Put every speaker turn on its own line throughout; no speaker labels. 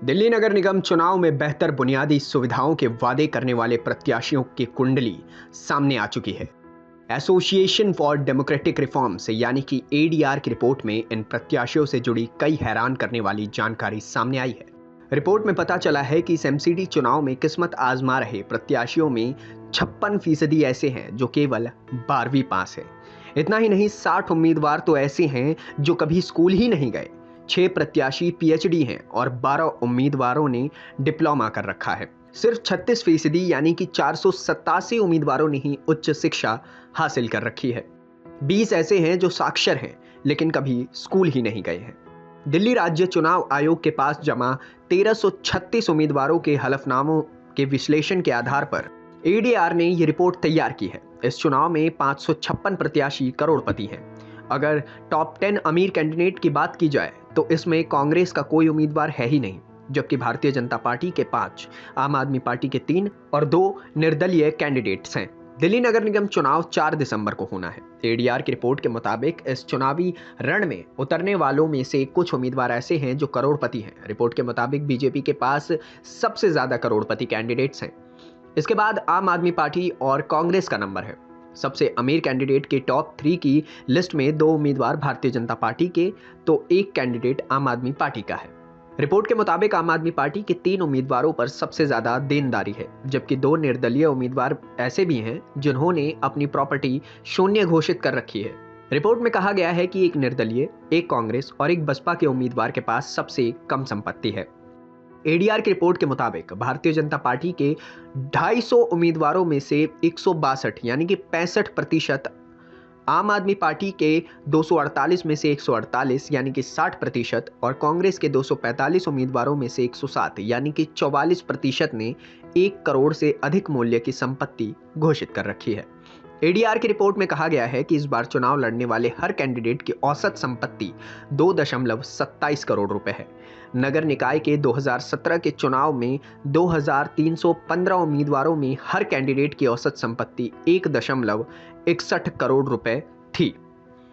दिल्ली नगर निगम चुनाव में बेहतर बुनियादी सुविधाओं के वादे करने वाले प्रत्याशियों की कुंडली सामने आ चुकी है। एसोसिएशन फॉर डेमोक्रेटिक रिफॉर्म्स यानी कि एडीआर की रिपोर्ट में इन प्रत्याशियों से जुड़ी कई हैरान करने वाली जानकारी सामने आई है। रिपोर्ट में पता चला है कि इस एमसीडी चुनाव में किस्मत आजमा रहे प्रत्याशियों में 56% ऐसे हैं जो केवल 12वीं पास है। इतना ही नहीं, 60 उम्मीदवार तो ऐसे हैं जो कभी स्कूल ही नहीं गए। 6 प्रत्याशी पीएचडी हैं और 12 उम्मीदवारों ने डिप्लोमा कर रखा है। सिर्फ 36% यानी कि 487 उम्मीदवारों ने ही उच्च शिक्षा हासिल कर रखी है। 20 ऐसे हैं जो साक्षर हैं लेकिन कभी स्कूल ही नहीं गए हैं। दिल्ली राज्य चुनाव आयोग के पास जमा 1336 उम्मीदवारों के हलफनामों के विश्लेषण के आधार पर एडीआर ने ये रिपोर्ट तैयार की है। इस चुनाव में 556 प्रत्याशी करोड़पति हैं। अगर टॉप 10 अमीर कैंडिडेट की बात की जाए तो इसमें कांग्रेस का कोई उम्मीदवार है ही नहीं, जबकि भारतीय जनता पार्टी के 5, आम आदमी पार्टी के 3 और 2 निर्दलीय कैंडिडेट्स हैं। दिल्ली नगर निगम चुनाव 4 दिसंबर को होना है। एडीआर की रिपोर्ट के मुताबिक इस चुनावी रण में उतरने वालों में से कुछ उम्मीदवार ऐसे हैं जो करोड़पति हैं। रिपोर्ट के मुताबिक बीजेपी के पास सबसे ज्यादा करोड़पति कैंडिडेट्स हैं। इसके बाद आम आदमी पार्टी और कांग्रेस का नंबर है। सबसे अमीर कैंडिडेट के टॉप 3 की लिस्ट में 2 उम्मीदवार भारतीय जनता पार्टी के तो 1 कैंडिडेट आम आदमी पार्टी का है। रिपोर्ट के मुताबिक आम आदमी पार्टी के 3 उम्मीदवारों पर सबसे ज्यादा देनदारी है, जबकि 2 निर्दलीय उम्मीदवार ऐसे भी हैं जिन्होंने अपनी प्रॉपर्टी शून्य घोषित कर रखी है। रिपोर्ट में कहा गया है कि 1 निर्दलीय, 1 कांग्रेस और 1 बसपा के उम्मीदवार के पास सबसे कम संपत्ति है। एडीआर की रिपोर्ट के मुताबिक भारतीय जनता पार्टी के 250 उम्मीदवारों में से 162 यानी कि 65%, आम आदमी पार्टी के 248 में से 148 यानी कि 60% और कांग्रेस के 245 उम्मीदवारों में से 107 यानी कि 44% ने 1 करोड़ से अधिक मूल्य की संपत्ति घोषित कर रखी है। एडीआर की रिपोर्ट में कहा गया है कि इस बार चुनाव लड़ने वाले हर कैंडिडेट की औसत संपत्ति 2.27 करोड़ रुपए है। नगर निकाय के 2017 के चुनाव में 2315 उम्मीदवारों में हर कैंडिडेट की औसत संपत्ति 1.61 करोड़ रुपए थी।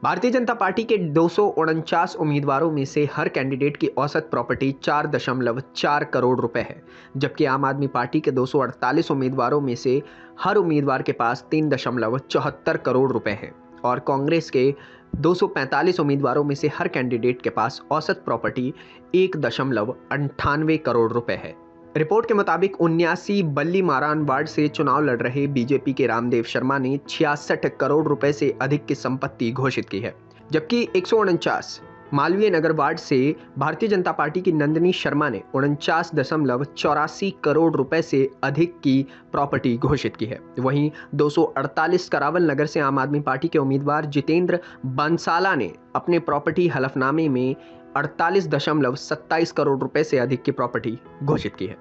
भारतीय जनता पार्टी के 249 उम्मीदवारों में से हर कैंडिडेट की औसत प्रॉपर्टी 4.4 करोड़ रुपए है, जबकि आम आदमी पार्टी के 248 उम्मीदवारों में से हर उम्मीदवार के पास 3.74 करोड़ रुपए हैं और कांग्रेस के 245 उम्मीदवारों में से हर कैंडिडेट के पास औसत प्रॉपर्टी 1.98 करोड़ रुपए है। रिपोर्ट के मुताबिक 79 बल्ली मारान वार्ड से चुनाव लड़ रहे बीजेपी के रामदेव शर्मा ने 66 करोड़ रुपए से अधिक की संपत्ति घोषित की है, जबकि 149 मालवीय नगर वार्ड से भारतीय जनता पार्टी की नंदिनी शर्मा ने 49.84 करोड़ रुपए से अधिक की प्रॉपर्टी घोषित की है। वहीं 248 करावल नगर से आम आदमी पार्टी के उम्मीदवार जितेंद्र बंसाला ने अपने प्रॉपर्टी हलफनामे में 48.27 करोड़ रुपए से अधिक की प्रॉपर्टी घोषित की है।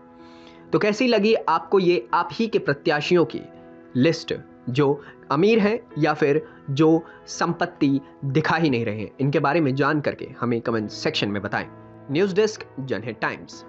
तो कैसी लगी आपको ये आप ही के प्रत्याशियों की लिस्ट, जो अमीर हैं या फिर जो संपत्ति दिखा ही नहीं रहे हैं? इनके बारे में जान करके हमें कमेंट सेक्शन में बताएं। न्यूज़ डेस्क, जनहित टाइम्स।